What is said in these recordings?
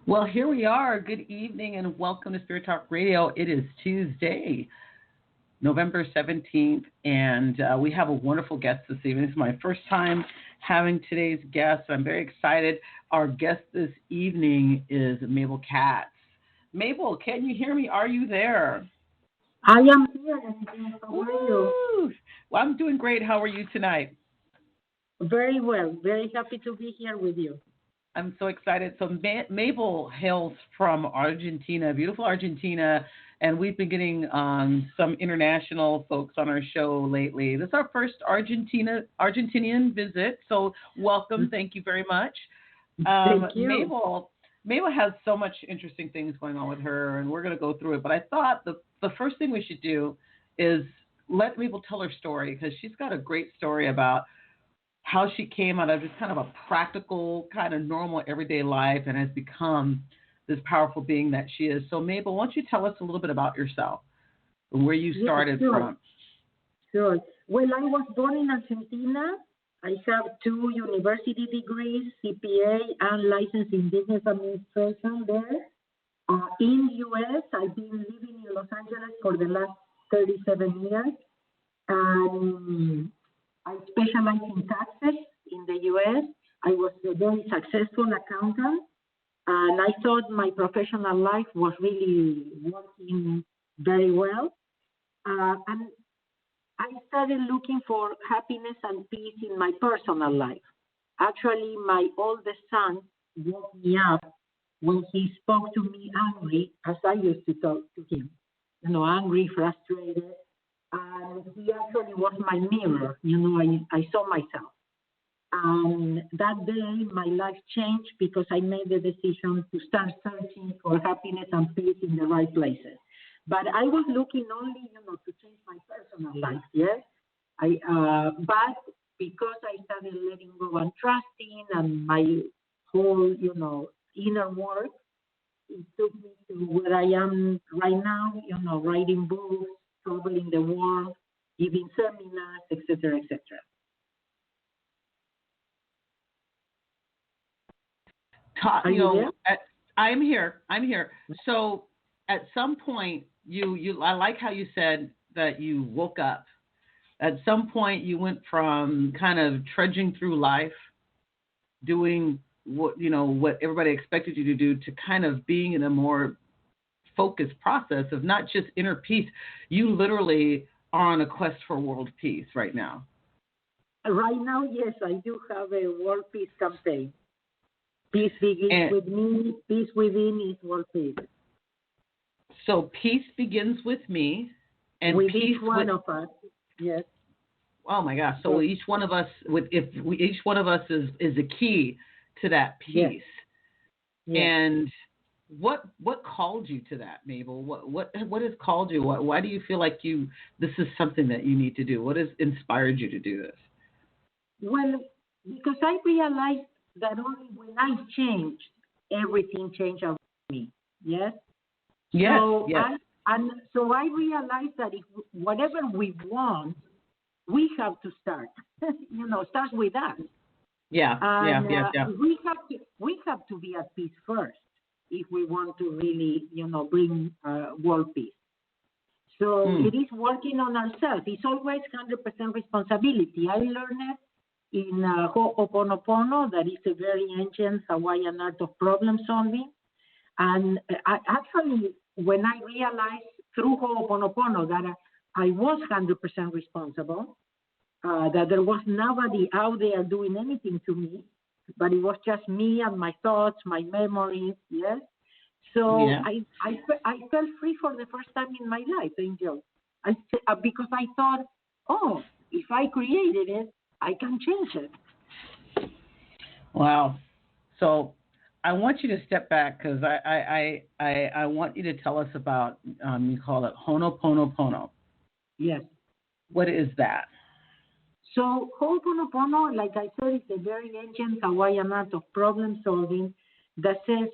Well, here we are. Good evening and welcome to Spirit Talk Radio. It is Tuesday, November 17th, and we have a wonderful guest this evening. This is my first time having today's guest. I'm very excited. Our guest this evening is Mabel Katz. Mabel, can you hear me? Are you there? I am here. How are you? Well, I'm doing great. How are you tonight? Very well. Very happy to be here with you. I'm so excited. So Mabel hails from Argentina, beautiful Argentina, and we've been getting some international folks on our show lately. This is our first Argentinian visit, so welcome. Thank you very much. Thank you. Mabel has so much interesting things going on with her, and we're going to go through it. But I thought the first thing we should do is let Mabel tell her story, because she's got a great story about how she came out of just kind of a practical, kind of normal everyday life and has become this powerful being that she is. So Mabel, why don't you tell us a little bit about yourself and where you started from? Sure. Well, I was born in Argentina. I have 2 university degrees, CPA and license in business administration there. In the U.S., I've been living in Los Angeles for the last 37 years. I specialize in taxes in the U.S. I was a very successful accountant, and I thought my professional life was really working very well. And I started looking for happiness and peace in my personal life. Actually, my oldest son woke me up when he spoke to me angry, as I used to talk to him, angry, frustrated. And he actually was my mirror. I saw myself. And that day, my life changed because I made the decision to start searching for happiness and peace in the right places. But I was looking only, to change my personal life, yes? But because I started letting go and trusting and my whole, inner work, it took me to where I am right now, writing books, traveling the world, giving seminars, etc., etc. I'm here. So at some point, I like how you said that you woke up. At some point, you went from kind of trudging through life, doing what everybody expected you to do, to kind of being in a more focused process of not just inner peace. You literally are on a quest for world peace right now. Right now, yes, I do have a world peace campaign. Peace begins with me. Peace within is world peace. So peace begins with me, and with peace each one of us. Yes. Oh my gosh! So each one of us, each one of us is a key to that peace. Yes. And what called you to that, Mabel? What has called you? Why do you feel like this is something that you need to do? What has inspired you to do this? Well, because I realized that only when I changed, everything changed around me. Yes. Yes. So I realized that if whatever we want, we have to start. Start with us. Yeah. We have to be at peace first if we want to really, bring world peace. So it is working on ourselves. It's always 100% responsibility. I learned it in oponopono, that is a very ancient Hawaiian art of problem solving. And when I realized through oponopono that I was 100% responsible, that there was nobody out there doing anything to me, but it was just me and my thoughts, my memories, yes? So yeah. I felt free for the first time in my life, Angel. Because I thought, if I created it, I can change it. Wow. So I want you to step back, because I want you to tell us about, you call it Ho'oponopono. Yes. What is that? So Ho'oponopono, like I said, is a very ancient Hawaiian art of problem solving that says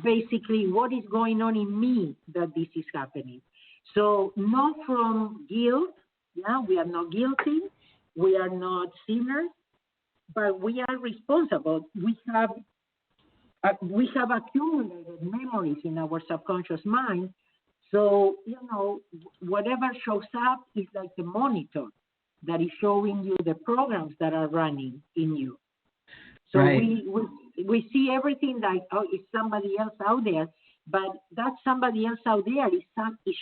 basically what is going on in me that this is happening. So not from guilt, we are not guilty, we are not sinners, but we are responsible. We have we have accumulated memories in our subconscious mind. So, whatever shows up is like the monitor that is showing you the programs that are running in you. So right. we see everything like, it's somebody else out there, but that somebody else out there is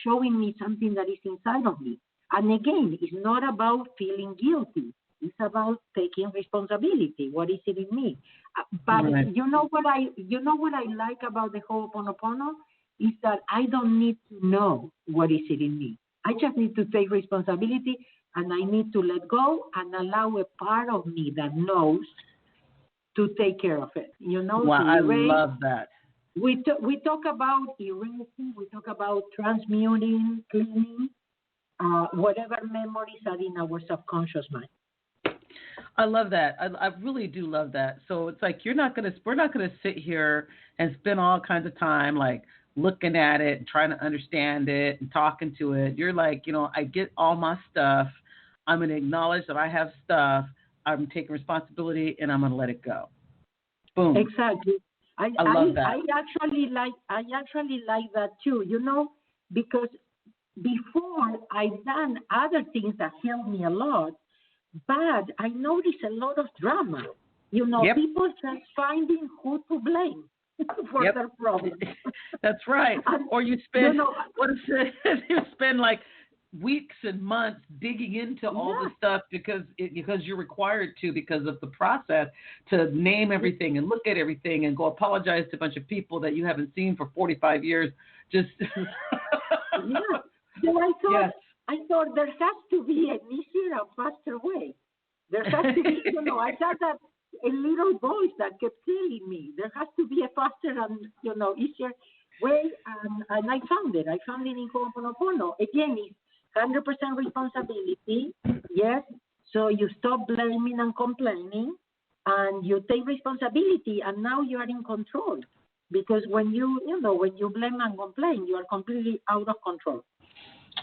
showing me something that is inside of me. And again, it's not about feeling guilty. It's about taking responsibility. What is it in me? But right. you know what I like about the Ho'oponopono is that I don't need to know what is it in me. I just need to take responsibility, and I need to let go and allow a part of me that knows to take care of it. Wow, I love that. We talk about erasing. We talk about transmuting, cleaning, whatever memories are in our subconscious mind. I love that. I really do love that. So it's like we're not gonna sit here and spend all kinds of time like looking at it and trying to understand it and talking to it. You're like, I get all my stuff. I'm gonna acknowledge that I have stuff. I'm taking responsibility and I'm gonna let it go. Boom. Exactly. I love that. I actually like that too. Because before I've done other things that helped me a lot. But I notice a lot of drama. Yep. People just finding who to blame for their problems. That's right. Or you spend you spend like weeks and months digging into all the stuff because you're required to because of the process to name everything and look at everything and go apologize to a bunch of people that you haven't seen for 45 years. Just So I thought there has to be an easier and faster way. There has to be, I had that a little voice that kept telling me there has to be a faster and, easier way. And I found it. I found it in Ho'oponopono. Again, it's 100% responsibility. Yes. So you stop blaming and complaining and you take responsibility, and now you are in control. Because when you blame and complain, you are completely out of control.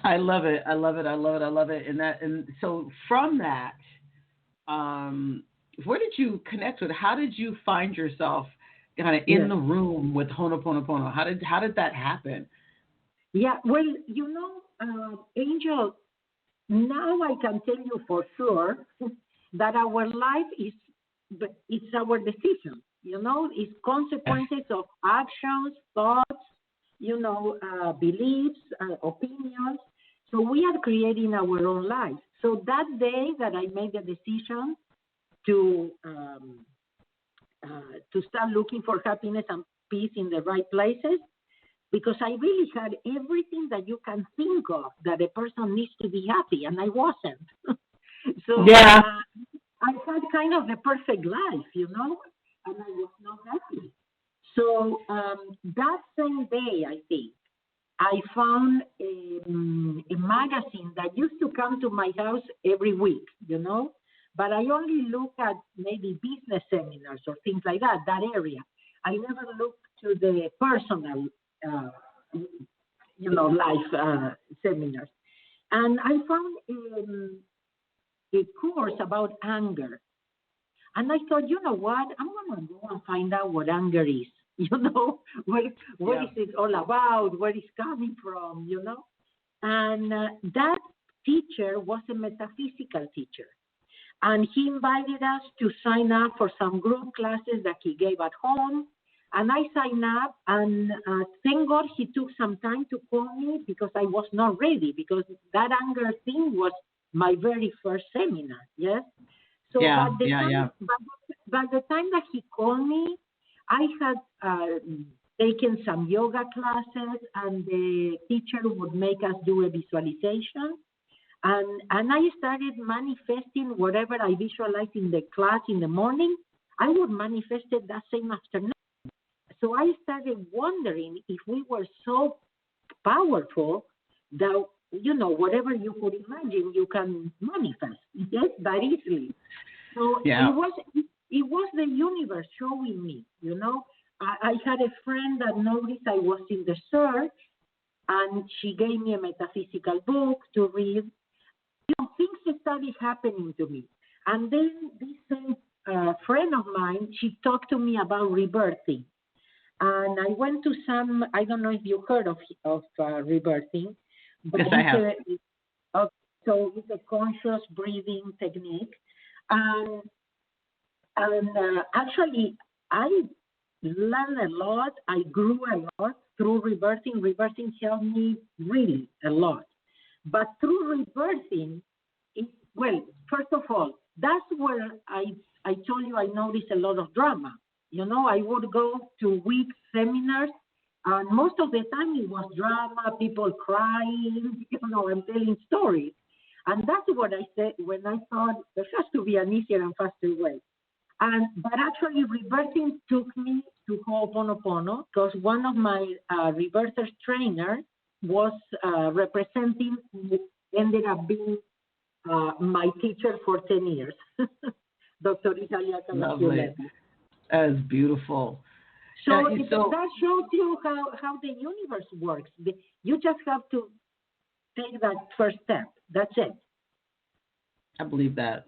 I love it. And so from that, where did you connect with? How did you find yourself kind of in the room with Ho'oponopono? How did that happen? Yeah, well, Angel, now I can tell you for sure that our life it's our decision. It's consequences of actions, thoughts, beliefs, opinions. So we are creating our own life. So that day that I made the decision to start looking for happiness and peace in the right places, because I really had everything that you can think of that a person needs to be happy, and I wasn't. So I had kind of the perfect life, and I was not happy. So that same day, I think, I found a magazine that used to come to my house every week, but I only look at maybe business seminars or things like that area. I never looked to the personal, life seminars. And I found a course about anger. And I thought, you know what, I'm going to go and find out what anger is. What is it all about? Where it's coming from, And that teacher was a metaphysical teacher. And he invited us to sign up for some group classes that he gave at home. And I signed up, and thank God he took some time to call me because I was not ready, because that anger thing was my very first seminar, yes? So by the time that he called me, I had taken some yoga classes, and the teacher would make us do a visualization. And I started manifesting whatever I visualized in the class in the morning. I would manifest it that same afternoon. So I started wondering if we were so powerful that, whatever you could imagine, you can manifest, yes, that easily. So it was the universe showing me, I had a friend that noticed I was in the search, and she gave me a metaphysical book to read. Things started happening to me. And then this same friend of mine, she talked to me about rebirthing. And I went to some, I don't know if you heard of rebirthing. But Yes, I have. So it's a conscious breathing technique. And actually, I learned a lot. I grew a lot through rebirthing. Rebirthing helped me really a lot. But through rebirthing, first of all, that's where I told you I noticed a lot of drama. I would go to week seminars, and most of the time it was drama, people crying, and telling stories. And that's what I said when I thought there has to be an easier and faster way. But actually, rebirthing took me to Ho'oponopono because one of my rebirthers trainer was representing, who ended up being my teacher for 10 years, Dr. Italia Calafiore. That's beautiful. So that shows you how the universe works. You just have to take that first step. That's it. I believe that.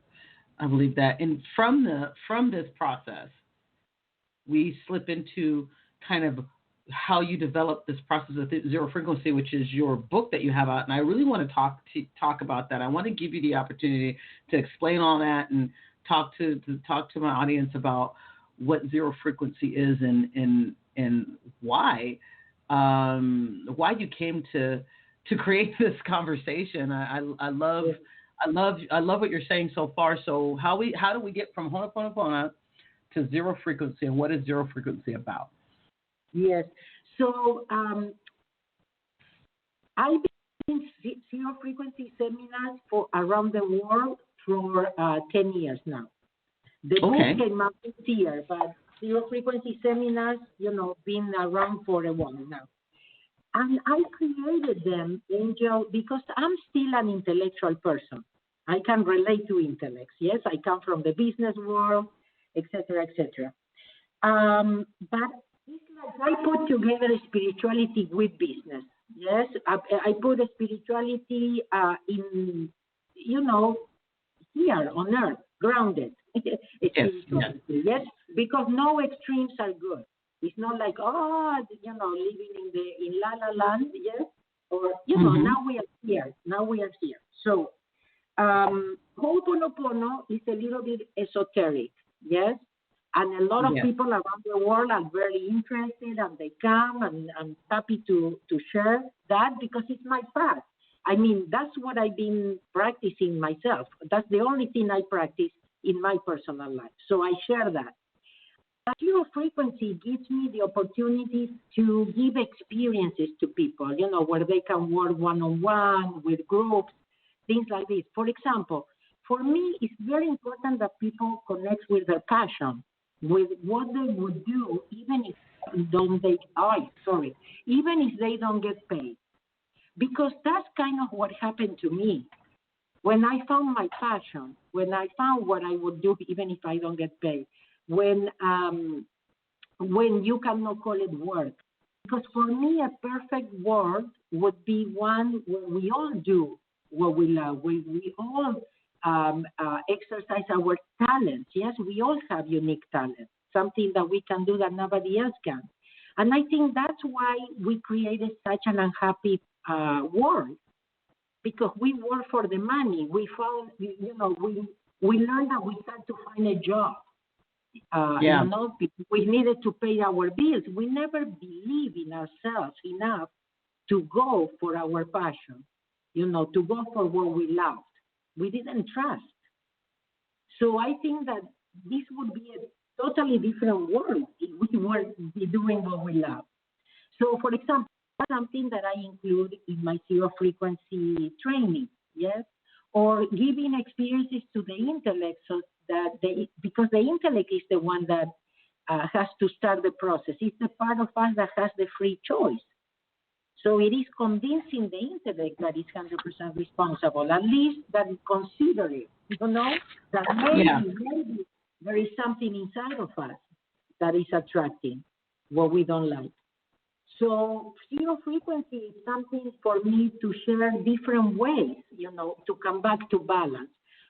And from this process, we slip into kind of how you develop this process of zero frequency, which is your book that you have out. And I really want to talk about that. I want to give you the opportunity to explain all that and talk to my audience about what zero frequency is and why you came to create this conversation. I love what you're saying so far. So how do we get from Ho'oponopono to zero frequency, and what is zero frequency about? Yes. So I've been in zero frequency seminars for around the world for 10 years now. The book came out this year, but zero frequency seminars, been around for a while now. And I created them, Angel, because I'm still an intellectual person. I can relate to intellects. Yes, I come from the business world, etc., etc. But it's like I put together spirituality with business. Yes, I put a spirituality in, here on earth, grounded. Yes, because no extremes are good. It's not like, living in La La Land, yes, or, now we are here. So, Ho'oponopono is a little bit esoteric, yes, and a lot of people around the world are very interested, and they come, and I'm happy to share that because it's my path. I mean, that's what I've been practicing myself. That's the only thing I practice in my personal life. So I share that. Zero frequency gives me the opportunity to give experiences to people, where they can work one-on-one with groups, things like this. For example, for me, it's very important that people connect with their passion, with what they would do, even if they don't get paid. Because that's kind of what happened to me. When I found my passion, when I found what I would do, even if I don't get paid, when you cannot call it work. Because for me, a perfect world would be one where we all do what we love. We all exercise our talents. Yes, we all have unique talents, something that we can do that nobody else can. And I think that's why we created such an unhappy world, because we work for the money. We found, we learned that we had to find a job. We needed to pay our bills. We never believed in ourselves enough to go for our passion, to go for what we loved. We didn't trust. So I think that this would be a totally different world if we were doing what we love. So, for example, something that I include in my zero frequency training, yes, or giving experiences to the intellect, so that because the intellect is the one that has to start the process. It's the part of us that has the free choice. So it is convincing the intellect that it's 100% responsible, at least that it consider it, that maybe there is something inside of us that is attracting what we don't like. So zero frequency is something for me to share different ways, to come back to balance.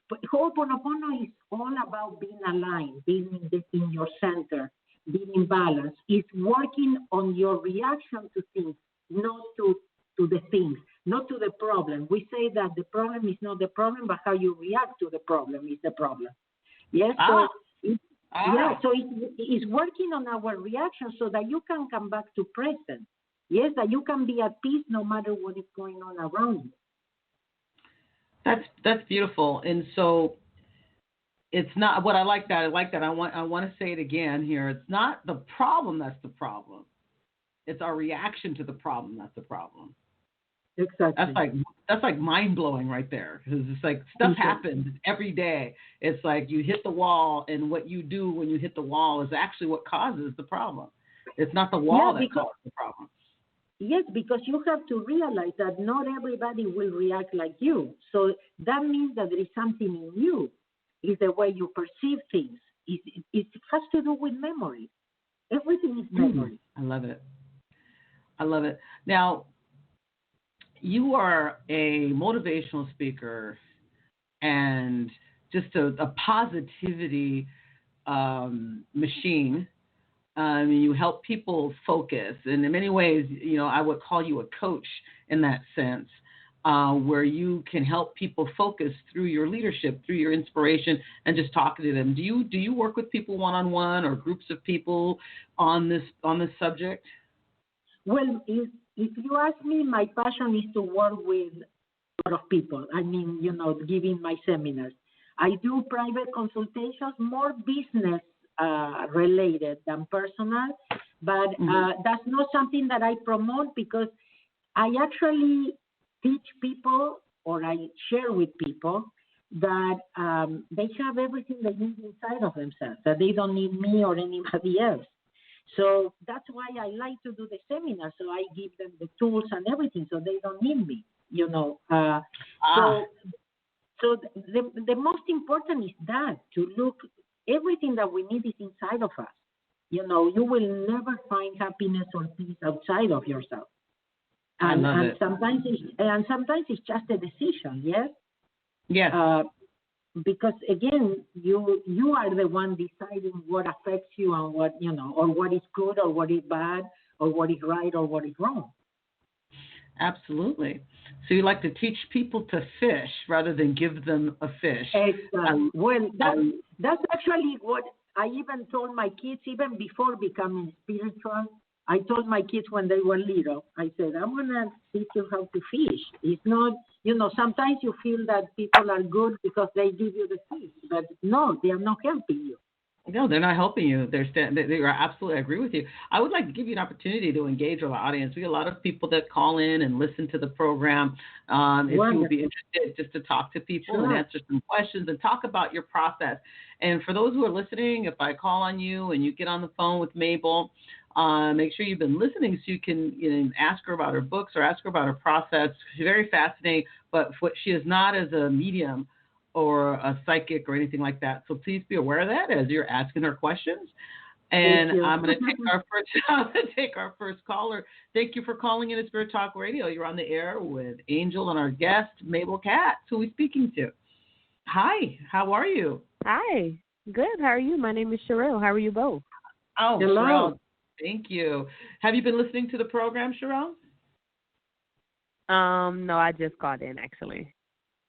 But Ho'oponopono is all about being aligned, being in your center, being in balance. It's working on your reaction to things, not to the things, not to the problem. We say that the problem is not the problem, but how you react to the problem is the problem. Yes, so so it's working on our reaction so that you can come back to present. Yes, that you can be at peace no matter what is going on around you. That's beautiful. And so it's not what I like that. I want to say it again here. It's not the problem that's the problem. It's our reaction to the problem that's the problem. Exactly. That's like mind blowing right there, because it's like stuff happens every day. It's like you hit the wall, and what you do when you hit the wall is actually what causes the problem. It's not the wall that causes the problem. Yes, because you have to realize that not everybody will react like you. So that means that there is something in you. It's the way you perceive things. It has to do with memory. Everything is memory. I love it. Now, you are a motivational speaker and just a positivity machine. You help people focus, and in many ways, I would call you a coach in that sense, where you can help people focus through your leadership, through your inspiration, and just talking to them. Do you work with people one-on-one or groups of people on this subject? Well, if you ask me, my passion is to work with a lot of people. I mean, giving my seminars. I do private consultations, more business related than personal, but that's not something that I promote, because I actually teach people, or I share with people, that they have everything they need inside of themselves, that they don't need me or anybody else. So that's why I like to do the seminar. So I give them the tools and everything, so they don't need me. So the most important is that, to look, everything that we need is inside of us. You will never find happiness or peace outside of yourself. And sometimes it's just a decision. Yes. Yes. Because again, you are the one deciding what affects you and what, or what is good or what is bad or what is right or what is wrong. Absolutely. So you like to teach people to fish rather than give them a fish. Exactly. Well, that's actually what I even told my kids, even before becoming spiritual. I told my kids when they were little, I said, I'm going to teach you how to fish. It's not, sometimes you feel that people are good because they give you the fish, but no, they are not helping you. No, they're not helping you. They are absolutely, I agree with you. I would like to give you an opportunity to engage with our audience. We have a lot of people that call in and listen to the program. If you would be interested just to talk to people and answer some questions and talk about your process. And for those who are listening, if I call on you and you get on the phone with Mabel, make sure you've been listening so you can ask her about her books or ask her about her process. She's very fascinating, but what she is not as a medium or a psychic or anything like that. So please be aware of that as you're asking her questions. And I'm going to take our first caller. Thank you for calling in to Spirit Talk Radio. You're on the air with Angel and our guest, Mabel Katz, who we're speaking to. Hi, how are you? Hi, good. How are you? My name is Sherelle. How are you both? Oh, hello. Sherelle, thank you. Have you been listening to the program, Sherelle? No, I just got in, actually.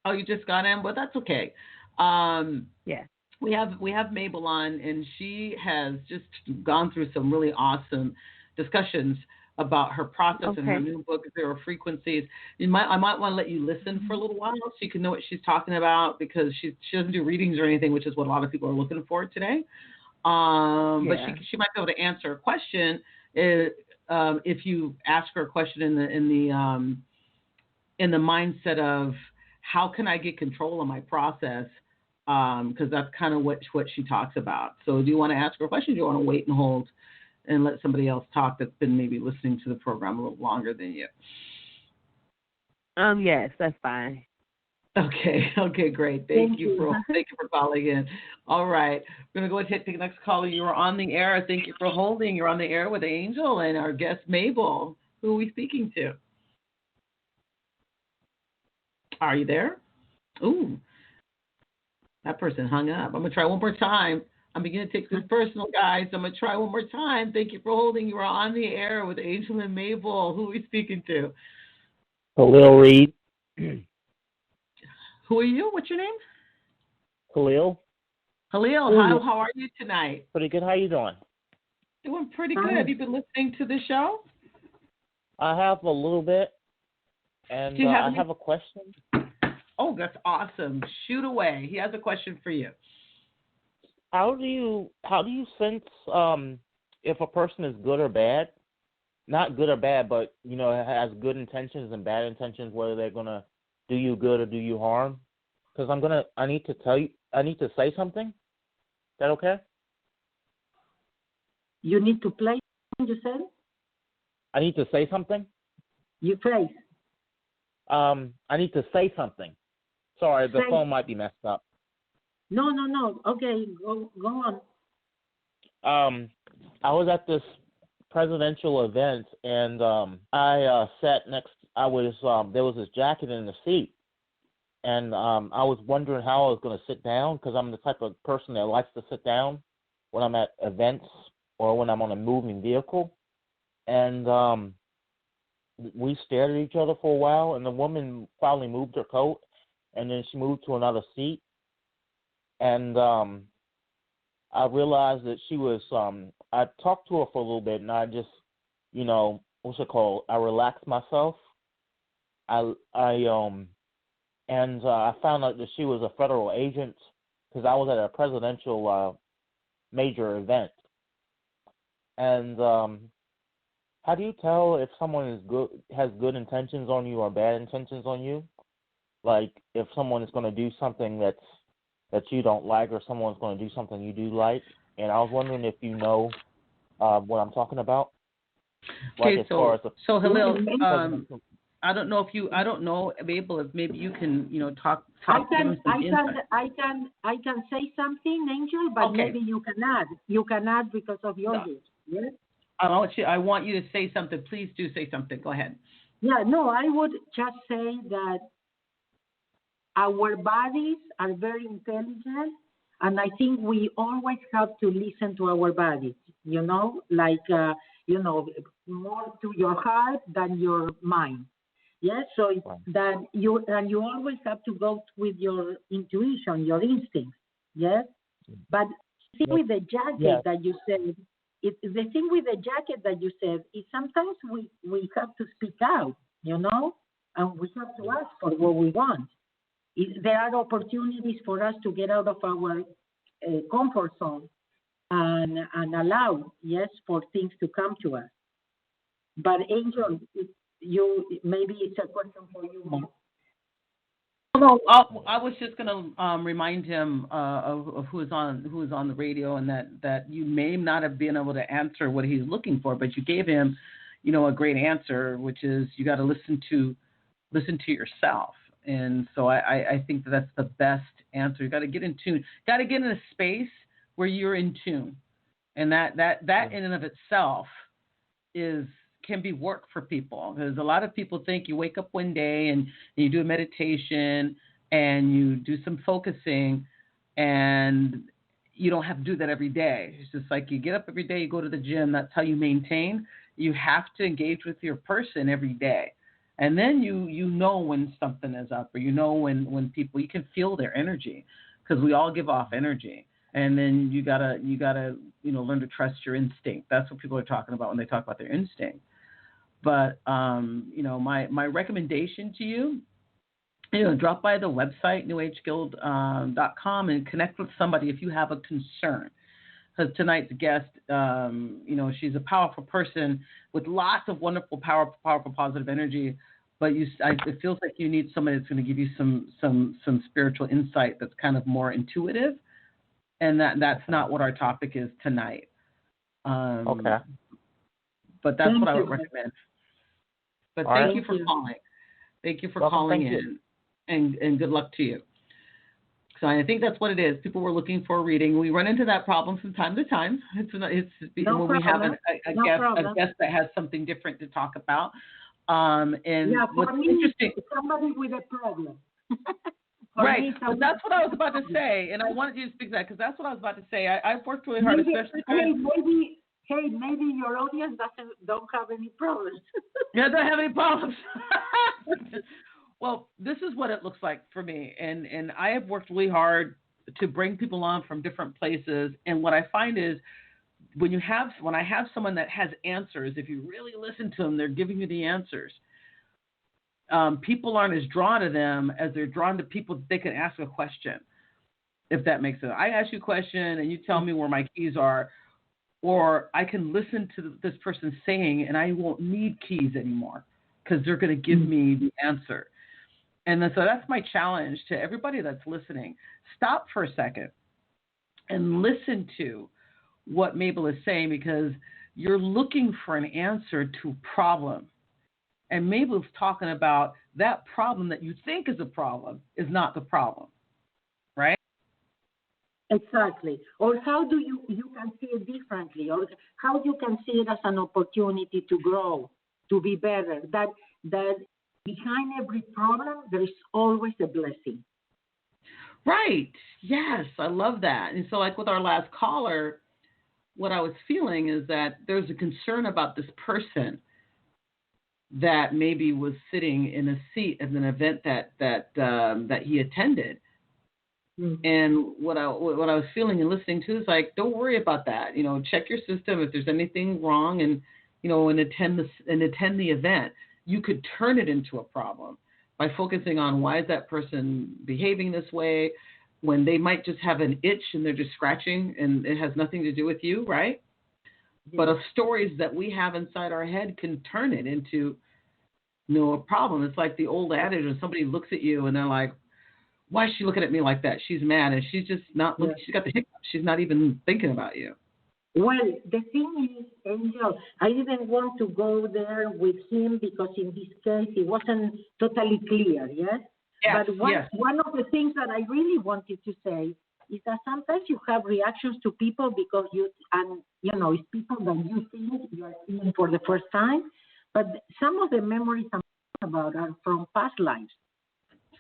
Oh, you just got in? Well, that's okay. Yeah. We have Mabel on, and she has just gone through some really awesome discussions about her process and her new book, Zero Frequencies. I might want to let you listen for a little while so you can know what she's talking about, because she doesn't do readings or anything, which is what a lot of people are looking for today. But she might be able to answer a question if you ask her a question in the mindset of, how can I get control of my process? Because that's kind of what she talks about. So do you want to ask her a question? Or do you want to wait and hold and let somebody else talk that's been maybe listening to the program a little longer than you? Yes, that's fine. Okay, great. Thank you for calling in. All right, we're going to go ahead and take the next caller. You are on the air. Thank you for holding. You're on the air with Angel and our guest, Mabel. Who are we speaking to? Are you there? Ooh, that person hung up. I'm going to try one more time. I'm beginning to take this personal, guys. I'm going to try one more time. Thank you for holding. You are on the air with Angel and Mabel. Who are we speaking to? Khalil Reed. Who are you? What's your name? Khalil. Khalil, how are you tonight? Pretty good. How you doing? Doing pretty good. Have you been listening to the show? I have a little bit, and I have a question. Oh, that's awesome. Shoot away. He has a question for you. How do you sense if a person is good or bad? Not good or bad, but has good intentions and bad intentions. Whether they're gonna do you good or do you harm? Because I need to say something. Is that okay? You need to play. You said. I need to say something. You play. I need to say something. Sorry, the phone might be messed up. No. Okay, go on. I was at this presidential event, and I sat next. There was this jacket in the seat, and I was wondering how I was going to sit down because I'm the type of person that likes to sit down when I'm at events or when I'm on a moving vehicle, and we stared at each other for a while, and the woman finally moved her coat, and then she moved to another seat. And I realized that she was, I talked to her for a little bit, and I just, I relaxed myself. I found out that she was a federal agent because I was at a presidential major event. And how do you tell if someone has good intentions on you or bad intentions on you? Like if someone is going to do something that you don't like, or someone's going to do something you do like. And I was wondering if you know what I'm talking about. Okay, like so Halil, I don't know, Mabel, if maybe you can, talk. I can say something, Angel, but okay. Maybe you can add. You can add because of your age. Yes. I want you to say something. Please do say something. Go ahead. Yeah. No, I would just say that our bodies are very intelligent, and I think we always have to listen to our bodies, more to your heart than your mind. Yes, so that you always have to go with your intuition, your instincts. Yes, but the thing with the jacket that you said, is sometimes we have to speak out, and we have to ask for what we want. There are opportunities for us to get out of our comfort zone and allow, for things to come to us. But Angel, maybe it's a question for you more. No, I was just going to remind him of who is on the radio, and that you may not have been able to answer what he's looking for, but you gave him, a great answer, which is you got to listen to yourself. And so I think that's the best answer. You got to get in tune. Got to get in a space where you're in tune, and that in and of itself can be work for people, because a lot of people think you wake up one day and you do a meditation and you do some focusing, and you don't have to do that every day. It's just like you get up every day, you go to the gym. That's how you maintain. You have to engage with your person every day. And then you know when something is up, or when people, you can feel their energy, because we all give off energy. And then you gotta learn to trust your instinct. That's what people are talking about when they talk about their instinct. But my recommendation to you, drop by the website newageguild.com and connect with somebody if you have a concern. Because tonight's guest, she's a powerful person with lots of wonderful, powerful, positive energy. But it feels like you need somebody that's going to give you some spiritual insight that's kind of more intuitive, and that's not what our topic is tonight. Okay. But that's what I would recommend. But thank you for calling. Thank you for calling in, and good luck to you. So I think that's what it is. People were looking for a reading. We run into that problem from time to time. It's when we have a guest that has something different to talk about. And what's interesting, somebody with a problem. Right. But that's what I was about to say, and I wanted you to speak to that because that's what I was about to say. I've worked really hard, especially. Maybe your audience don't have any problems. Yeah, don't have any problems. Well, this is what it looks like for me, and I have worked really hard to bring people on from different places, and what I find is when I have someone that has answers, if you really listen to them, they're giving you the answers. People aren't as drawn to them as they're drawn to people that they can ask a question, if that makes sense. I ask you a question and you tell me where my keys are, or I can listen to this person saying and I won't need keys anymore because they're going to give me the answer. And so that's my challenge to everybody that's listening. Stop for a second and listen to what Mabel is saying because you're looking for an answer to a problem. And Mabel's talking about that problem that you think is a problem is not the problem, right? Exactly. Or how do you can see it differently, or how you can see it as an opportunity to grow, to be better. That behind every problem, there is always a blessing. Right. Yes, I love that. And so like with our last caller, what I was feeling is that there's a concern about this person that maybe was sitting in a seat at an event that he attended. Mm-hmm. And what I was feeling and listening to is like, don't worry about that. Check your system if there's anything wrong, and attend the event. You could turn it into a problem by focusing on why is that person behaving this way when they might just have an itch and they're just scratching and it has nothing to do with you, right? Yeah. But of stories that we have inside our head can turn it into a problem. It's like the old adage when somebody looks at you and they're like, why is she looking at me like that? She's mad and she's just not looking. She's got the hiccups. She's not even thinking about you. Well, the thing is, Angel, I didn't want to go there with him because in this case it wasn't totally clear, yes? But one of the things that I really wanted to say is that sometimes you have reactions to people because it's people that you think you are seeing for the first time, but some of the memories I'm talking about are from past lives.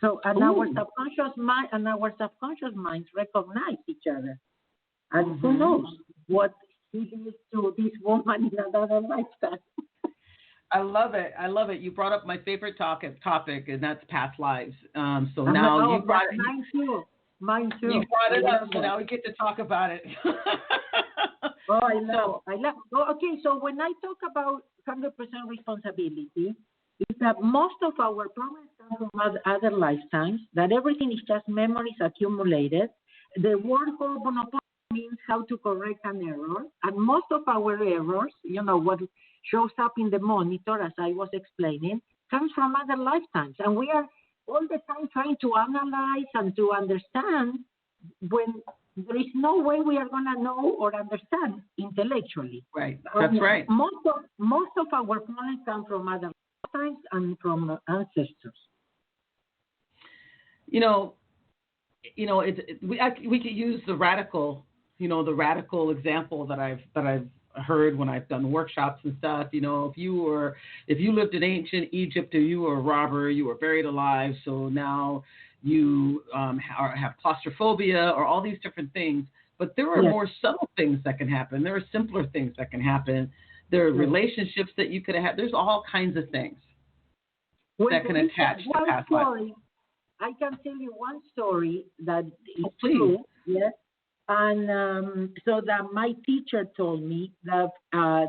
So our subconscious minds recognize each other, and who knows what he did to this woman in another lifetime. I love it. You brought up my favorite topic, and that's past lives. Mine too. You brought it up, so now we get to talk about it. I love. Okay, so when I talk about 100% responsibility, is that most of our problems come from other lifetimes, that everything is just memories accumulated. The word oponopono means how to correct an error, and most of our errors, what shows up in the monitor, as I was explaining, comes from other lifetimes. And we are all the time trying to analyze and to understand when there is no way we are going to know or understand intellectually. Right, that's right. Most of our problems come from other lifetimes and from ancestors. We could use the radical example that I've heard when I've done workshops and stuff. If you lived in ancient Egypt and you were a robber, you were buried alive, so now you have claustrophobia or all these different things. But there are more subtle things that can happen. There are simpler things that can happen. There are relationships that you could have had. There's all kinds of things that can attach to past lives. I can tell you one story that is true. Yes. And so that my teacher told me that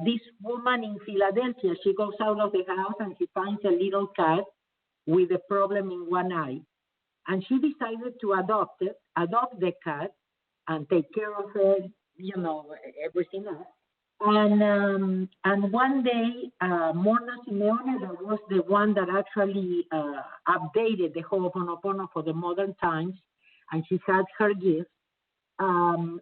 this woman in Philadelphia, she goes out of the house and she finds a little cat with a problem in one eye. And she decided to adopt the cat and take care of it, everything else. And one day, Mona Simeone, that was the one that actually updated the Ho'oponopono for the modern times, and she had her gift.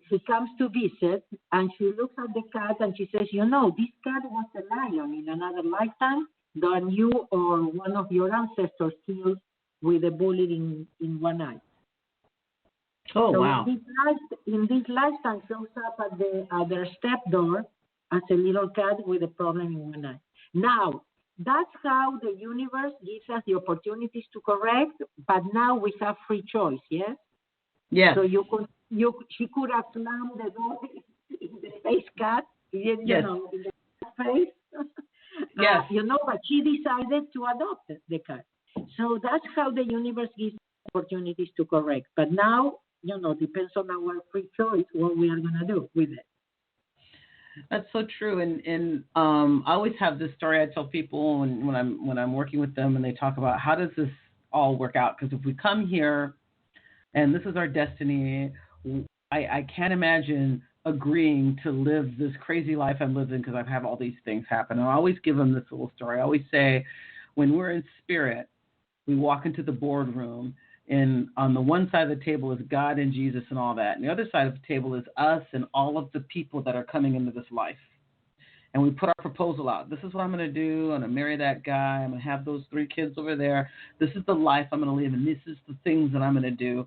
She comes to visit, and she looks at the cat, and she says, this cat was a lion in another lifetime that you or one of your ancestors killed with a bullet in one eye. Oh, so wow. In this lifetime shows up at their step door as a little cat with a problem in one eye. Now, that's how the universe gives us the opportunities to correct, but now we have free choice, yes? Yes. So she could have slammed the door in the face cut, you Yes. know, in the face. Yes. But she decided to adopt the cat. So that's how the universe gives opportunities to correct. But now, depends on our free choice what we are going to do with it. That's so true. And I always have this story I tell people when I'm working with them and they talk about how does this all work out? Because if we come here and this is our destiny, I can't imagine agreeing to live this crazy life I'm living because I have all these things happen. And I always give them this little story. I always say, when we're in spirit, we walk into the boardroom, and on the one side of the table is God and Jesus and all that. And the other side of the table is us and all of the people that are coming into this life. And we put our proposal out. This is what I'm going to do. I'm going to marry that guy. I'm going to have those 3 kids over there. This is the life I'm going to live, and this is the things that I'm going to do.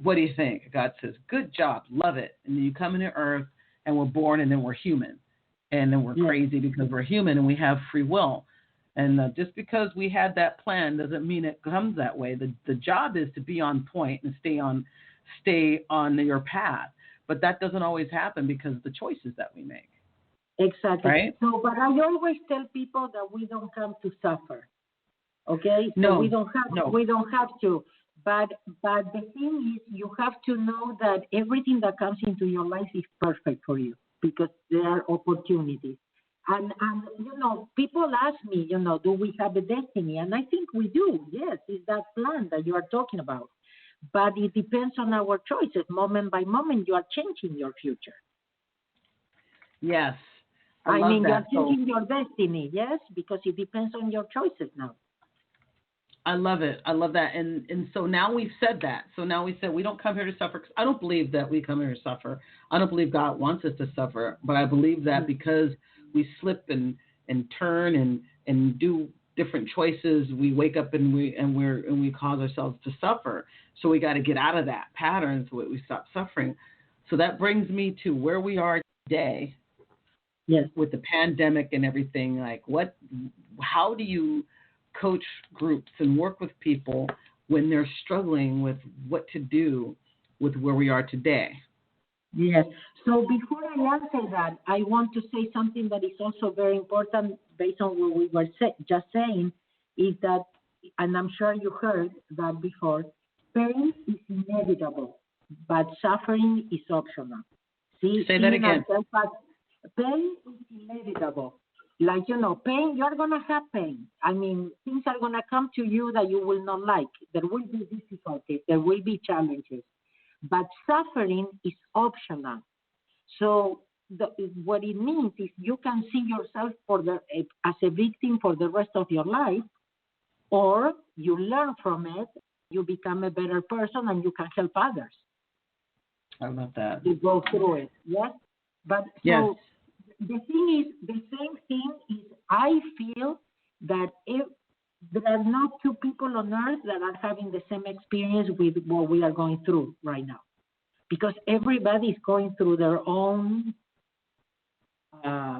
What do you think? God says, good job, love it. And then you come into earth, and we're born, and then we're human. And then we're crazy because we're human, and we have free will. And just because we had that plan doesn't mean it comes that way. The job is to be on point and stay on your path. But that doesn't always happen because of the choices that we make. Exactly. Right? So, but I always tell people that we don't come to suffer. Okay? So No. we don't have to. But the thing is, you have to know that everything that comes into your life is perfect for you because there are opportunities. And people ask me, do we have a destiny? And I think we do. Yes, it's that plan that you are talking about. But it depends on our choices. Moment by moment, you are changing your future. Yes. I mean, you are changing your destiny, yes, because it depends on your choices now. I love it. I love that. And so now we've said that. So now we said we don't come here to suffer. 'Cause I don't believe that we come here to suffer. I don't believe God wants us to suffer. But I believe that because we slip and turn and do different choices, we wake up and we cause ourselves to suffer. So we got to get out of that pattern so we stop suffering. So that brings me to where we are today. Yes. With the pandemic and everything. Like how do you coach groups and work with people when they're struggling with what to do with where we are today? Yes. So before I answer that, I want to say something that is also very important based on what we were just saying, is that, and I'm sure you heard that before, pain is inevitable, but suffering is optional. See, say that again. Pain is inevitable. Like, pain, you're going to have pain. I mean, things are going to come to you that you will not like. There will be difficulties. There will be challenges. But suffering is optional. So what it means is you can see yourself as a victim for the rest of your life, or you learn from it, you become a better person, and you can help others. I love that. To go through it, yes? But yes. So the same thing is I feel that there are not 2 people on earth that are having the same experience with what we are going through right now. Because everybody is going through their own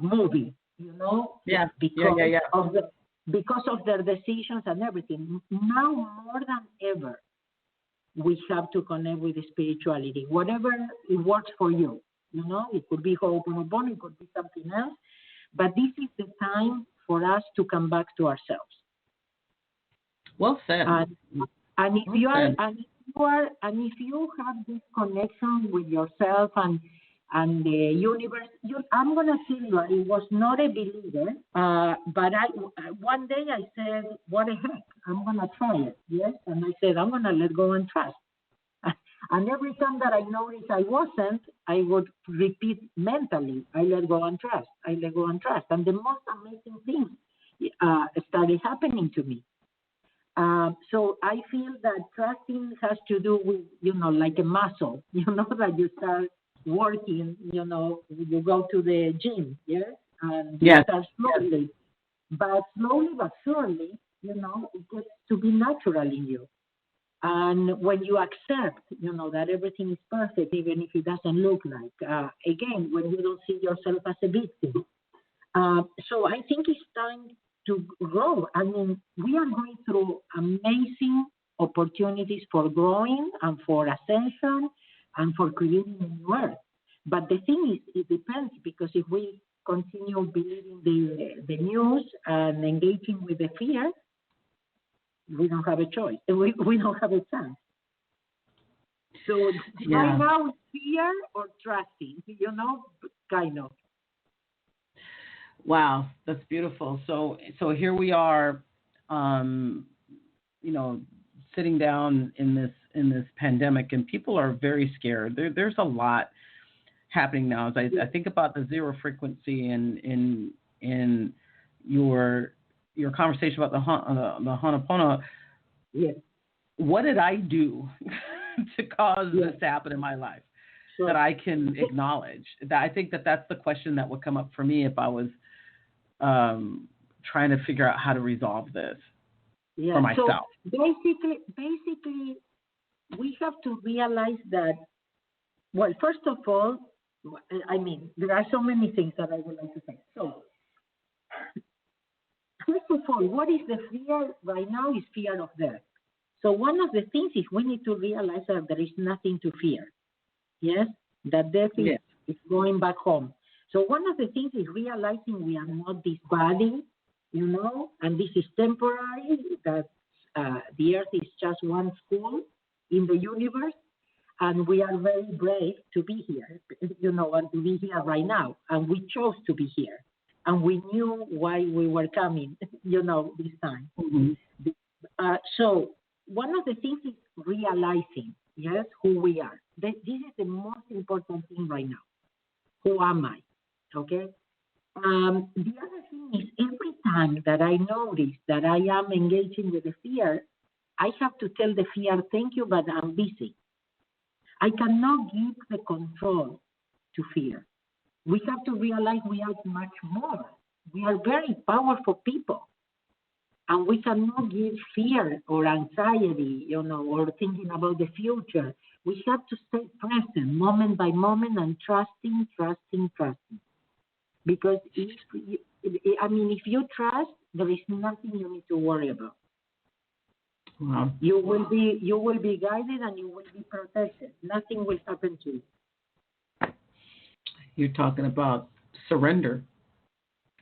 movie, Yeah. Because of their decisions and everything. Now more than ever, we have to connect with spirituality, whatever it works for you. It could be oponopono, it could be something else. But this is the time for us to come back to ourselves. Well said. And if you have this connection with yourself and the universe, I'm gonna tell you, I was not a believer, but one day I said, what the heck, I'm gonna try it, yes, and I said I'm gonna let go and trust. And every time that I noticed I wasn't, I would repeat mentally, I let go and trust, I let go and trust. And the most amazing things started happening to me. So I feel that trusting has to do with, like a muscle, that you start working, you go to the gym, yes? And you start slowly. Yes. But slowly but surely, it gets to be natural in you. And when you accept, that everything is perfect, even if it doesn't look like, again, when you don't see yourself as a victim. So I think it's time to grow. I mean, we are going through amazing opportunities for growing and for ascension and for creating a new earth. But the thing is, it depends, because if we continue believing the news and engaging with the fear, we don't have a choice. We don't have a chance. So right now, fear or trusting, kind of. Wow, that's beautiful. So here we are, sitting down in this pandemic, and people are very scared. There's a lot happening now. As I think about the zero frequency in your conversation about the Ho'oponopono. Yes. What did I do to cause this to happen in my life that I can acknowledge? I think that's the question that would come up for me if I was trying to figure out how to resolve this for myself. So basically, we have to realize that, well, first of all, I mean, there are so many things that I would like to say. So, first of all, what is the fear right now is fear of death. So one of the things is we need to realize that there is nothing to fear. Yes? That death is going back home. So one of the things is realizing we are not this body, and this is temporary, that the earth is just one school in the universe, and we are very brave to be here, and to be here right now. And we chose to be here. And we knew why we were coming, this time. Mm-hmm. So one of the things is realizing, who we are. This is the most important thing right now. Who am I? Okay? The other thing is every time that I notice that I am engaging with the fear, I have to tell the fear, thank you, but I'm busy. I cannot give the control to fear. We have to realize we are much more. We are very powerful people. And we cannot give fear or anxiety, or thinking about the future. We have to stay present moment by moment and trusting. Because if you trust, there is nothing you need to worry about. Wow. You will be guided and you will be protected. Nothing will happen to you. You're talking about surrender.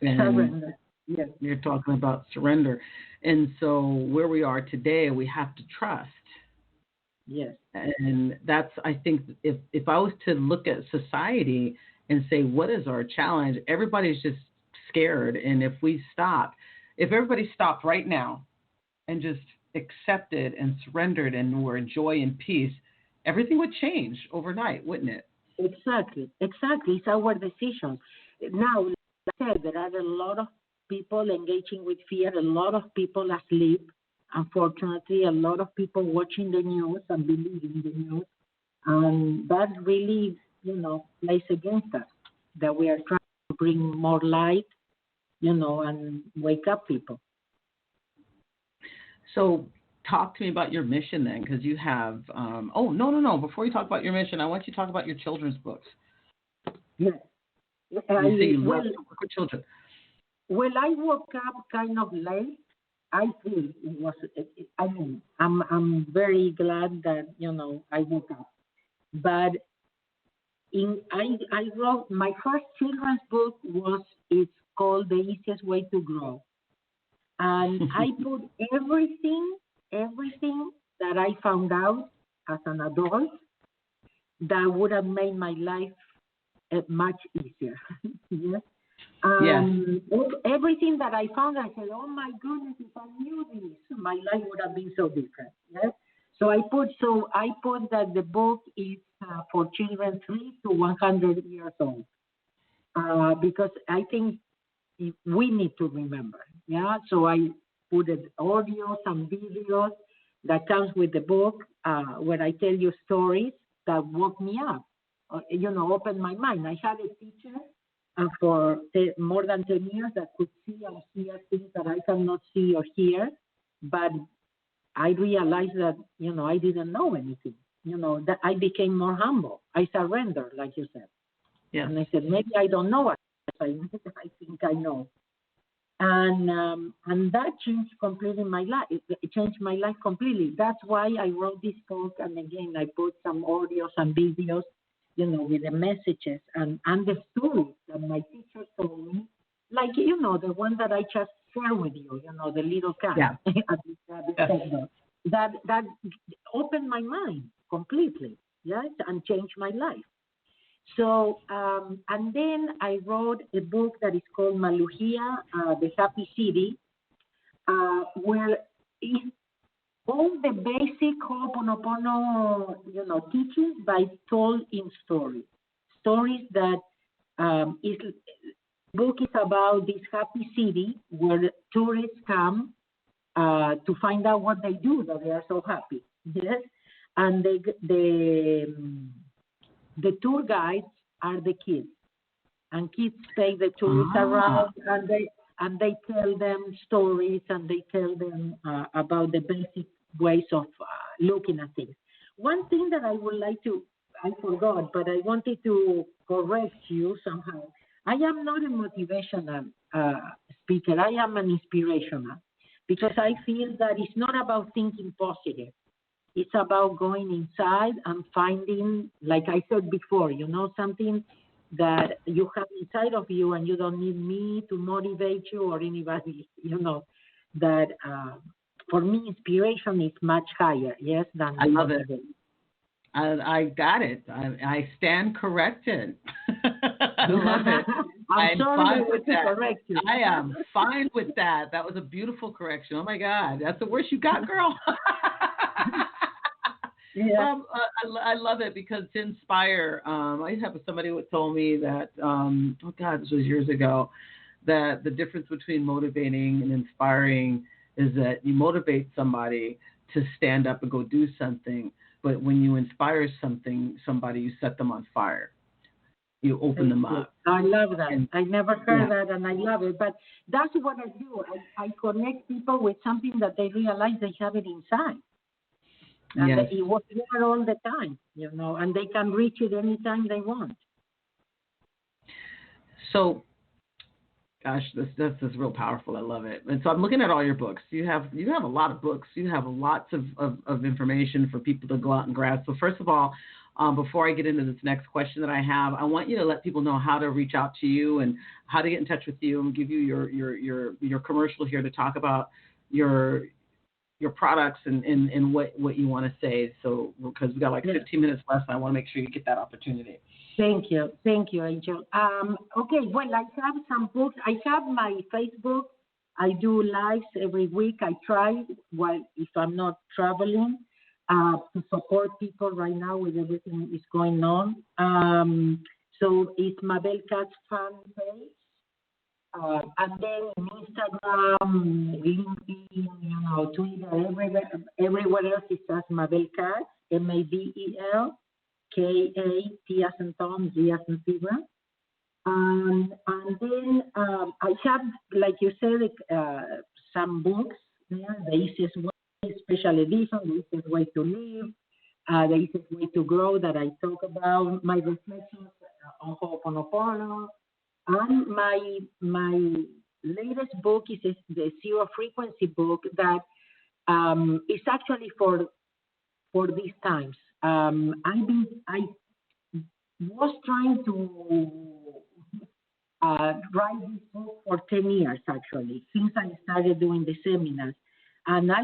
Surrender. Yes. You're talking about surrender. And so where we are today, we have to trust. Yes. And that's, I think, if I was to look at society and say, what is our challenge? Everybody's just scared. And if everybody stopped right now and just accepted and surrendered and were in joy and peace, everything would change overnight, wouldn't it? Exactly. It's our decision. Now, like I said, there are a lot of people engaging with fear, a lot of people asleep. Unfortunately, a lot of people watching the news and believing the news. And that really, plays against us, that we are trying to bring more light, and wake up people. So talk to me about your mission then, because you have, no. Before you talk about your mission, I want you to talk about your children's books. Yes. You say you love to work with children. Well, I woke up kind of late. I feel it was, I'm very glad that, I woke up. But I wrote, my first children's book it's called The Easiest Way to Grow. And I put everything that I found out as an adult that would have made my life much easier. Yes. Everything that I found, I said, oh my goodness, if I knew this, my life would have been so different. Yes. So I put that the book is for children 3 to 100 years old, because I think we need to remember. Yeah. So I put audios and videos that comes with the book, where I tell you stories that woke me up, opened my mind. I had a teacher for more than 10 years that could see and hear things that I cannot see or hear, but I realized that, I didn't know anything, that I became more humble. I surrendered, like you said. Yeah. And I said, maybe I don't know. I think I know. And that changed completely my life. It changed my life completely. That's why I wrote this book. And again, I put some audios and videos, with the messages and the stories that my teachers told me. Like, the one that I just shared with you, the little cat. Yeah. That opened my mind completely, yes, and changed my life. So, and then I wrote a book that is called Maluhia, The Happy City, where all the basic Ho'oponopono, teachings, by told in stories. Stories that book is about this happy city where tourists come to find out what they do that they are so happy. Yes, and the tour guides are the kids, and kids take the tourists around, and they tell them stories, and they tell them about the basic ways of looking at things. One thing that I would like to, I forgot, but I wanted to correct you somehow. I am not a motivational speaker. I am an inspirational, because I feel that it's not about thinking positive. It's about going inside and finding, like I said before, something that you have inside of you, and you don't need me to motivate you or anybody, that for me, inspiration is much higher, yes, than I love it. I got it. I stand corrected. I love it. I'm fine with that. Correct you. I am fine with that. That was a beautiful correction. Oh my God, that's the worst you got, girl. Yeah. I love it, because to inspire. I have somebody who told me that. Oh God, this was years ago. That the difference between motivating and inspiring is that you motivate somebody to stand up and go do something, but when you inspire somebody, you set them on fire. You open them up. I love that. And, I never heard that, and I love it. But that's what I do. I connect people with something that they realize they have it inside. And yes. it was there all the time, and they can reach it anytime they want. So, gosh, this is real powerful. I love it. And so I'm looking at all your books. You have a lot of books. You have lots of information for people to go out and grab. So first of all, before I get into this next question that I have, I want you to let people know how to reach out to you and how to get in touch with you, and give you your commercial here to talk about your products and what you want to say. So, because we got like 15 minutes left, and I want to make sure you get that opportunity. Thank you, Angel. Okay, well, I have some books. I have my Facebook. I do lives every week. I try, if I'm not traveling, to support people right now with everything is going on. So it's Mabel Katz fan page. And then Instagram, LinkedIn, Twitter, everywhere else is as Mabel Katz, Mabel K-A-T as in Tom, G as in Zebra. And then I have, like you said, some books there, The Easiest Way, Special Edition, The Easiest Way to Live, The Easiest Way to Grow, that I talk about, my reflections on Ho'oponopono. And my latest book is the Zero Frequency book that is actually for these times. I was trying to write this book for 10 years, actually, since I started doing the seminars. And I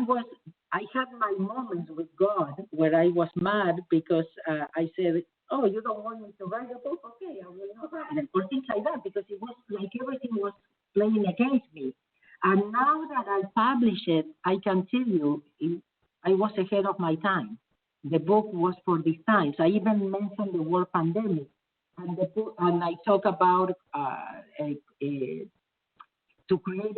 had my moments with God where I was mad because I said, oh, you don't want me to write a book? Okay, I will not write it. Or things like that, because it was like everything was playing against me. And now that I publish it, I can tell you, I was ahead of my time. The book was for these times. I even mentioned the word pandemic. And I talk about to create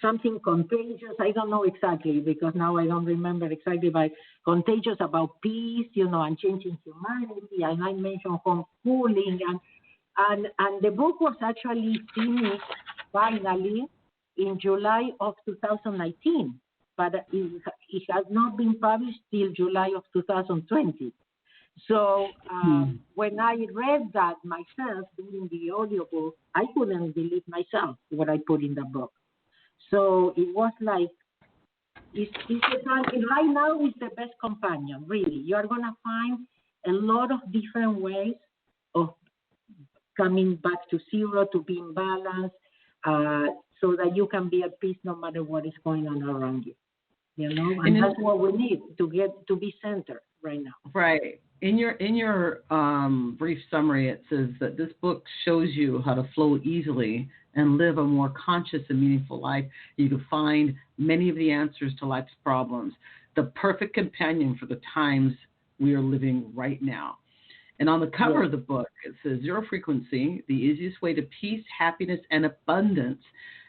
something contagious. I don't know exactly, because now I don't remember exactly, but contagious about peace, and changing humanity. And I mentioned homeschooling, and the book was actually finished finally in July of 2019, but it has not been published till July of 2020. So when I read that myself during the audiobook, I couldn't believe myself what I put in the book. So it was like, right now is the best companion, really. You are going to find a lot of different ways of coming back to zero, to being balanced, so that you can be at peace no matter what is going on around you. You know, and that's what we need to be centered right now. Right. In your brief summary, it says that this book shows you how to flow easily and live a more conscious and meaningful life. You can find many of the answers to life's problems, the perfect companion for the times we are living right now. And on the cover of the book, it says Zero Frequency, the easiest way to peace, happiness, and abundance.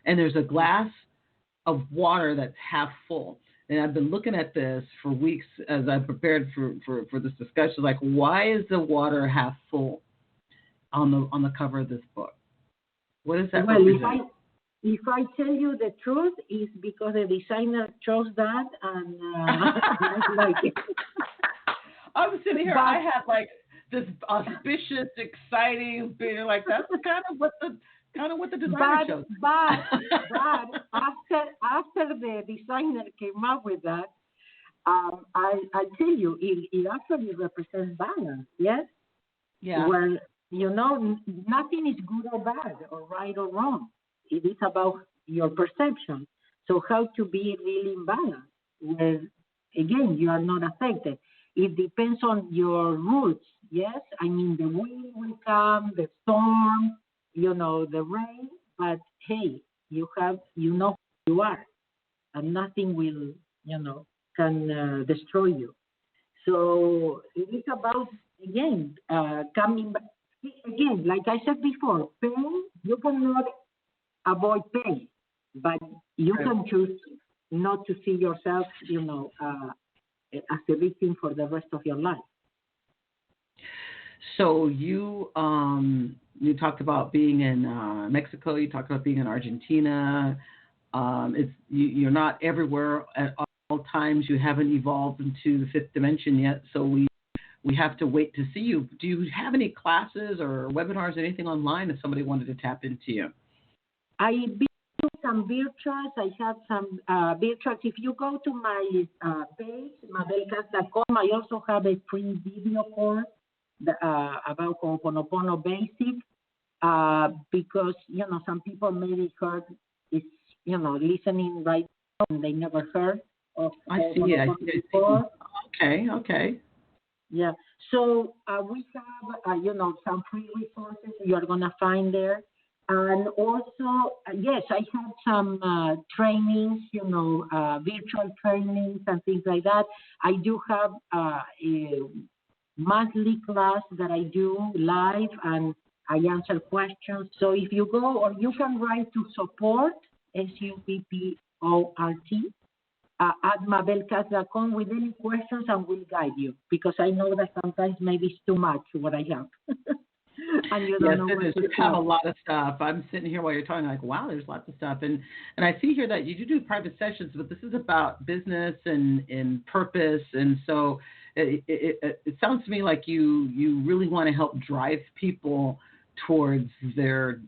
And there's a glass of water that's half full. And I've been looking at this for weeks as I prepared for this discussion. Like, why is the water half full on the cover of this book? What does that represent? If I tell you the truth, it's because the designer chose that, and I like it. I was sitting here. I had like this auspicious, exciting being like, that's kind of what the designer chose. But after the designer came up with that, I tell you, it actually represents balance. Yes. Yeah. Well, you know, nothing is good or bad or right or wrong. It is about your perception. So how to be really in balance, where again you are not affected. It depends on your roots. Yes, I mean the wind will come, the storm, you know, the rain. But hey, you know who you are, and nothing will, you know, can destroy you. So it is about again coming back. Again, like I said before, pain, you cannot avoid pain, but you can choose not to see yourself, you know, as a victim for the rest of your life. So you talked about being in Mexico. You talked about being in Argentina. You're not everywhere at all times. You haven't evolved into the fifth dimension yet. So we have to wait to see you. Do you have any classes or webinars, anything online if somebody wanted to tap into you? I do some virtuals. I have some virtuals. If you go to my page, mabelkatz.com, I also have a free video course about oponopono basic, because, you know, some people maybe heard is, you know, listening right now and they never heard of oponopono before. Okay. Yeah. So we have, you know, some free resources you are going to find there. And also, yes, I have some trainings, you know, virtual trainings and things like that. I do have a monthly class that I do live, and I answer questions. So if you go, or you can write to support, SUPPORT, at mabelkatz.com with any questions, and we'll guide you, because I know that sometimes maybe it's too much what I have. And you don't know where to have a lot of stuff. I'm sitting here while you're talking, like, wow, there's lots of stuff. And I see here that you do private sessions, but this is about business and purpose. And so it sounds to me like you really want to help drive people towards their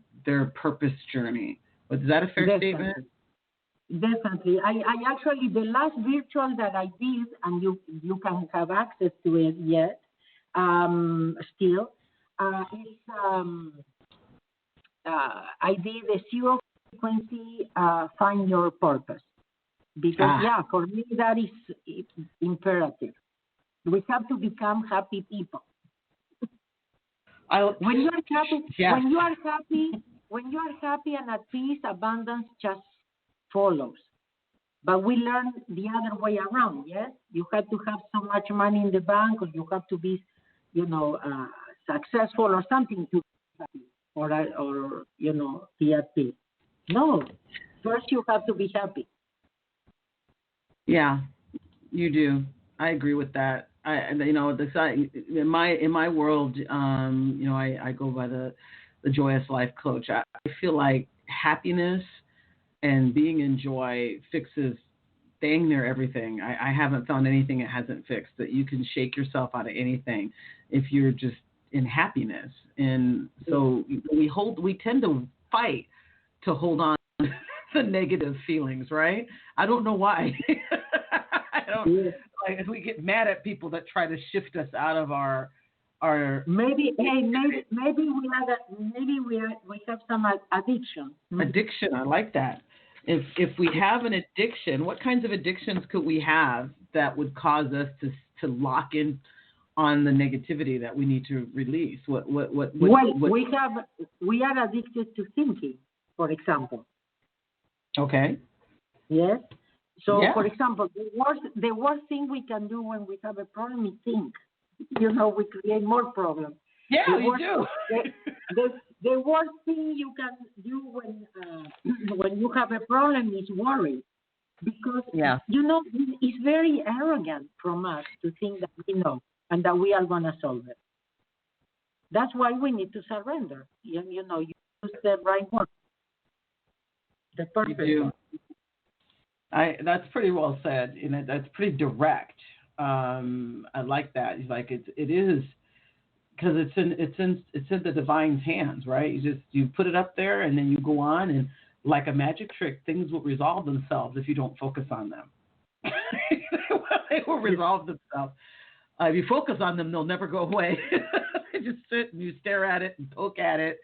purpose journey. But is that a fair statement? Definitely. I actually, the last virtual that I did, and you can have access to it yet, still, I did the zero frequency, find your purpose. Because, for me, that is imperative. We have to become happy people. When you are happy and at peace, abundance just follows. But we learn the other way around, yes? You have to have so much money in the bank, or you have to be, you know, successful or something to be happy, or you know, be at peace. No, first you have to be happy. Yeah, you do. I agree with that. In my world, you know, I go by the Joyous Life Coach. I feel like happiness and being in joy fixes staying near everything. I haven't found anything it hasn't fixed. That you can shake yourself out of anything if you're just in happiness. And so we tend to fight to hold on to the negative feelings, right? I don't know why. Like, we get mad at people that try to shift us out of our maybe we have some addiction. Addiction, I like that. If we have an addiction, what kinds of addictions could we have that would cause us to lock in on the negativity that we need to release? We are addicted to thinking, for example. Okay. Yes. So, for example, the worst thing we can do when we have a problem is think. We create more problems. Yeah, you do. The worst thing you can do when you have a problem is worry, because it's very arrogant from us to think that we know and that we are going to solve it. That's why we need to surrender. You use the right word. The perfect one. That's pretty well said. That's pretty direct. I like that. It's like it is, because it's in the divine's hands, right? You put it up there, and then you go on, and like a magic trick, things will resolve themselves if you don't focus on them. They will resolve themselves. If you focus on them, they'll never go away. They just sit and you stare at it and poke at it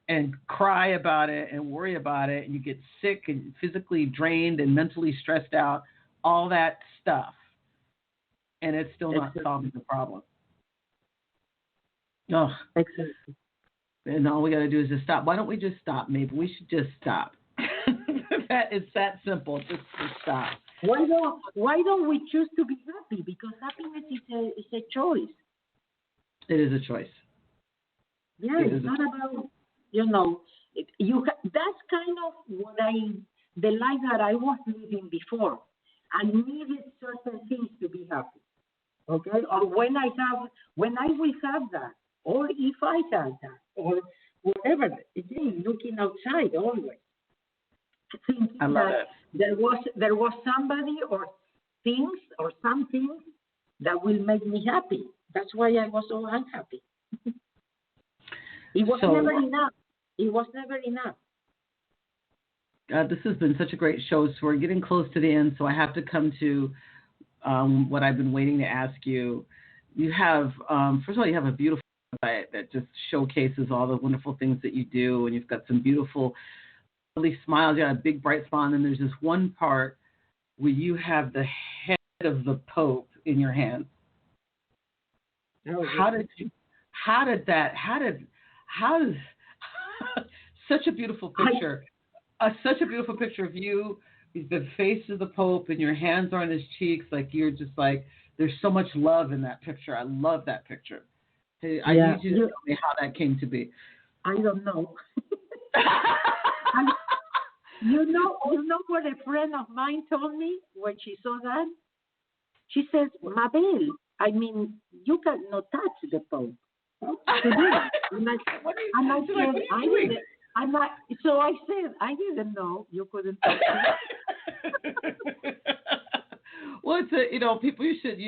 and cry about it and worry about it, and you get sick and physically drained and mentally stressed out, all that stuff. And it's still not solving the problem. Oh, exactly. And all we got to do is just stop. Why don't we just stop? Maybe we should just stop. It's that simple. Just stop. Why don't we choose to be happy? Because happiness is a choice. It is a choice. Yeah, it's not about that's kind of the life that I was living before. I needed certain things to be happy. Okay, or when I will have that, or if I have that, or whatever. Again, looking outside always, thinking that there was somebody or things or something that will make me happy. That's why I was so unhappy. It was never enough. It was never enough. This has been such a great show. So we're getting close to the end. So I have to come to what I've been waiting to ask you. You have, first of all, you have a beautiful website that just showcases all the wonderful things that you do. And you've got some beautiful, lovely smiles. You got a big, bright smile. And then there's this one part where you have the head of the Pope in your hand. How did such a beautiful picture. Such a beautiful picture of you, the face of the Pope, and your hands are on his cheeks. Like, you're just like, there's so much love in that picture. I love that picture. I need you to tell me how that came to be. I don't know. You know what a friend of mine told me when she saw that? She says, Mabel, I mean, you cannot touch the Pope. So I said, I didn't know you couldn't touch it. Well, it's people, you should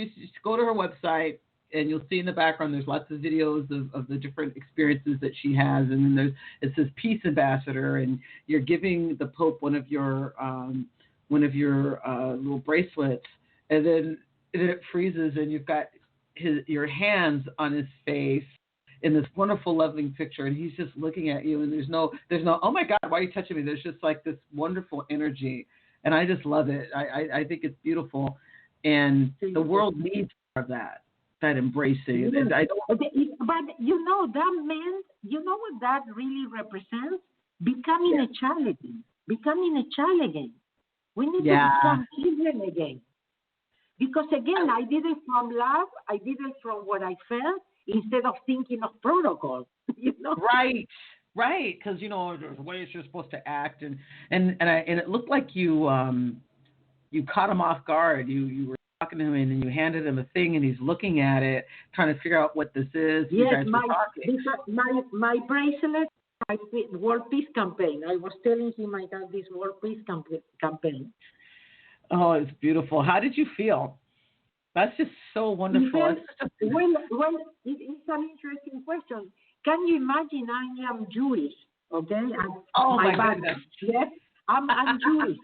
go to her website, and you'll see in the background there's lots of videos of the different experiences that she has, and then it says Peace Ambassador, and you're giving the Pope one of your little bracelets, and then it freezes, and you've got your hands on his face in this wonderful, loving picture, and he's just looking at you, and there's no, oh my God, why are you touching me? There's just like this wonderful energy, and I just love it. I think it's beautiful, and the world needs more of that embracing. But that meant, what that really represents? Becoming a child again. We need to become children again. Because again, I did it from love, I did it from what I felt, instead of thinking of protocol, Right, because there's ways you're supposed to act, and it looked like you caught him off guard. You were talking to him, and then you handed him a thing, and he's looking at it, trying to figure out what this is. Yes, my bracelet, my World Peace Campaign. I was telling him I got this World Peace Campaign. Oh, it's beautiful. How did you feel? That's just so wonderful. Well, it's an interesting question. Can you imagine I am Jewish, okay? And Oh, my background, goodness. yes, I'm Jewish,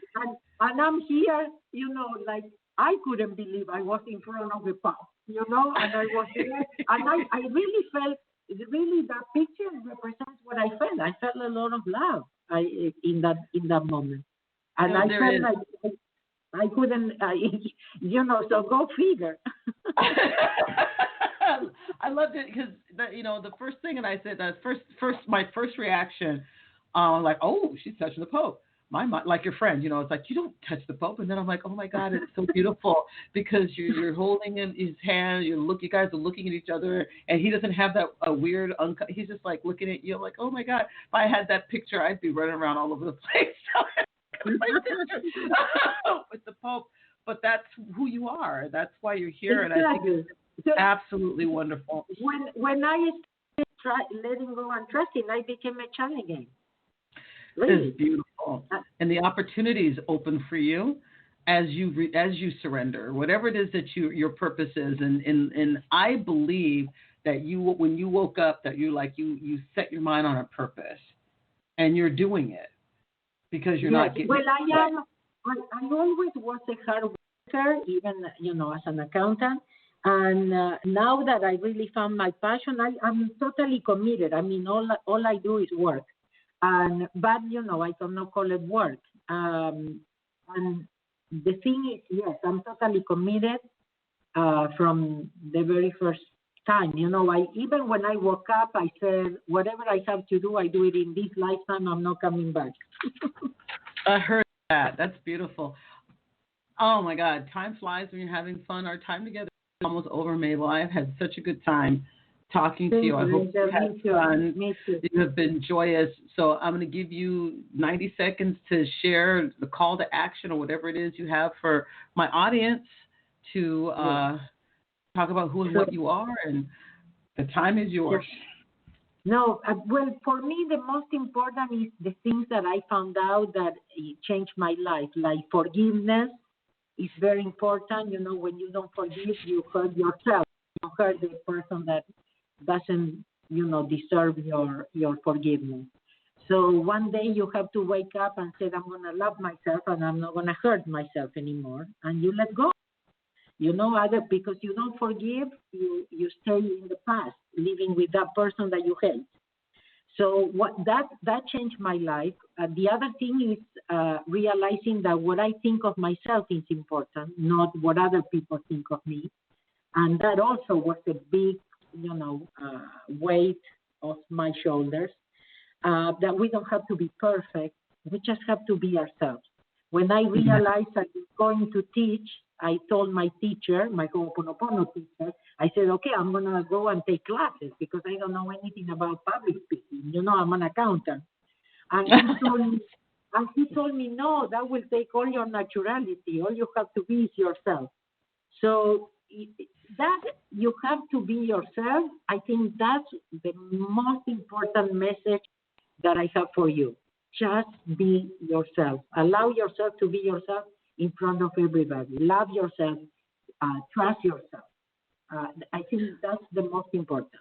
and I'm here, like I couldn't believe I was in front of the pub, and I was there, and I really felt, really that picture represents what I felt. I felt a lot of love in that moment, and I felt like I couldn't, so go figure. I loved it because the first thing that I said, my first reaction, like, oh, she's touching the Pope. Like your friend, it's like, you don't touch the Pope, and then I'm like, oh my God, it's so beautiful because you're holding in his hand, you guys are looking at each other, and he doesn't have that weird, he's just like looking at you. I'm like, oh my God, if I had that picture, I'd be running around all over the place with the Pope. But that's who you are. That's why you're here, exactly. And I think it's absolutely wonderful. When I started letting go and trusting, I became a child again. Really? It's beautiful, and the opportunities open for you as you surrender, whatever it is that your purpose is, and I believe that when you woke up, that you set your mind on a purpose, and you're doing it because you're not getting. Well, I always was a hard worker, even as an accountant. And now that I really found my passion, I'm totally committed. I mean, all I do is work. But I cannot call it work. And the thing is, yes, I'm totally committed from the very first time. Even when I woke up, I said, whatever I have to do, I do it in this lifetime. I'm not coming back. I heard that. That's beautiful. Oh my God, time flies when you're having fun. Our time together is almost over, Mabel. I have had such a good time talking to you. I hope you had fun. You have been joyous. So I'm going to give you 90 seconds to share the call to action or whatever it is you have for my audience to talk about who and what you are, and the time is yours. No, well, for me, the most important is the things that I found out that changed my life, like forgiveness is very important. When you don't forgive, you hurt yourself. You hurt the person that doesn't, deserve your forgiveness. So one day you have to wake up and say, I'm going to love myself and I'm not going to hurt myself anymore. And you let go. Because you don't forgive, you stay in the past, living with that person that you hate. So that changed my life. The other thing is realizing that what I think of myself is important, not what other people think of me. And that also was a big, weight off my shoulders, that we don't have to be perfect. We just have to be ourselves. When I realized I was going to teach, I told my teacher, my oponopono teacher, I said, okay, I'm going to go and take classes because I don't know anything about public speaking. I'm an accountant. And he told me, no, that will take all your naturality. All you have to be is yourself. So that you have to be yourself. I think that's the most important message that I have for you. Just be yourself. Allow yourself to be yourself in front of everybody. Love yourself. Trust yourself. I think that's the most important.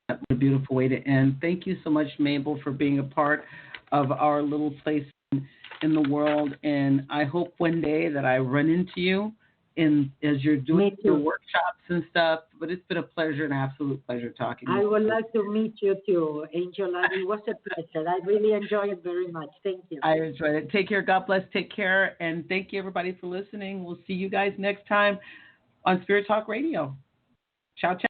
That's a beautiful way to end. Thank you so much, Mabel, for being a part of our little place in the world. And I hope one day that I run into you as you're doing your workshops and stuff. But it's been a pleasure, an absolute pleasure talking to you. I would like to meet you too, Angel. It was a pleasure. I really enjoyed it very much. Thank you. I enjoyed it. Take care. God bless. Take care. And thank you, everybody, for listening. We'll see you guys next time on Spirit Talk Radio. Ciao, ciao.